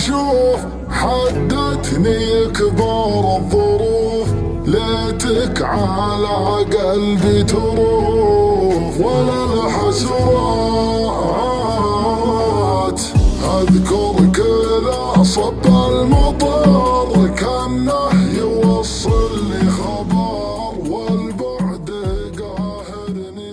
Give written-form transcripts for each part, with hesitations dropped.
تشوف حدتني كبار الظروف، ليتك على قلبي تروف ولا الحسرات. اذكر كذا صب المطر كانه يوصل لي خبر، والبعد قاهرني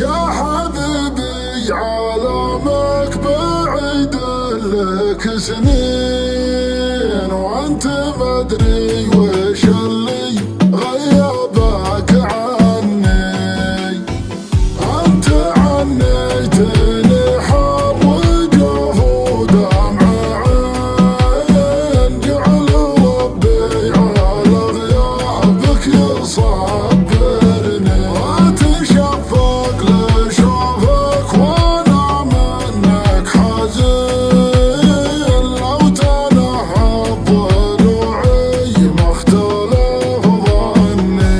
يا حبيبي عالمك بعيد لك سنين، وانت مدري وش اللي غيبك عني. انت عنيتني حر وجوف ودمع عين، جعل ربي على غيابك يصبرني، واتشفق لشوفك وانا منك حزين. لو تنهض ضلوعي ما اختلف ظني.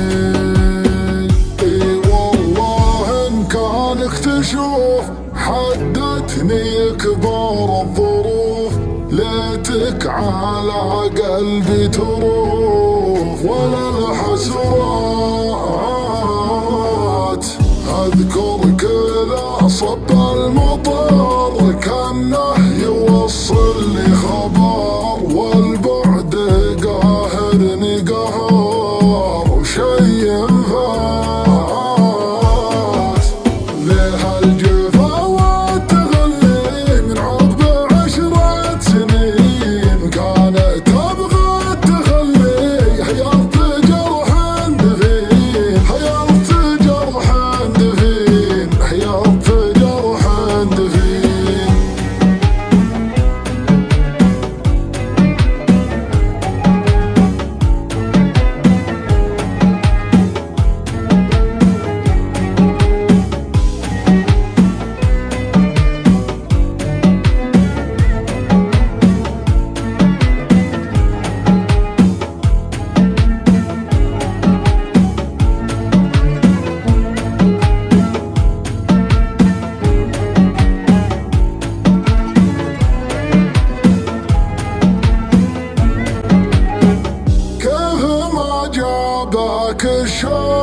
اي والله ان كانك تشوف حدتني كبار الظروف، ليتك على قلبي تروف ولا الحسرات. اذكر كذا صب المطر كانه يوصل لي خبر، والبعد قاهرني قهر وشي فات. ليه الجفا والتغلي من عقب 10 سنين، كانت تبغى التخلي حيرت جرح دفين، حيرت جرح دفين، حيرت جرح دفين. كيف ما جابك الشوق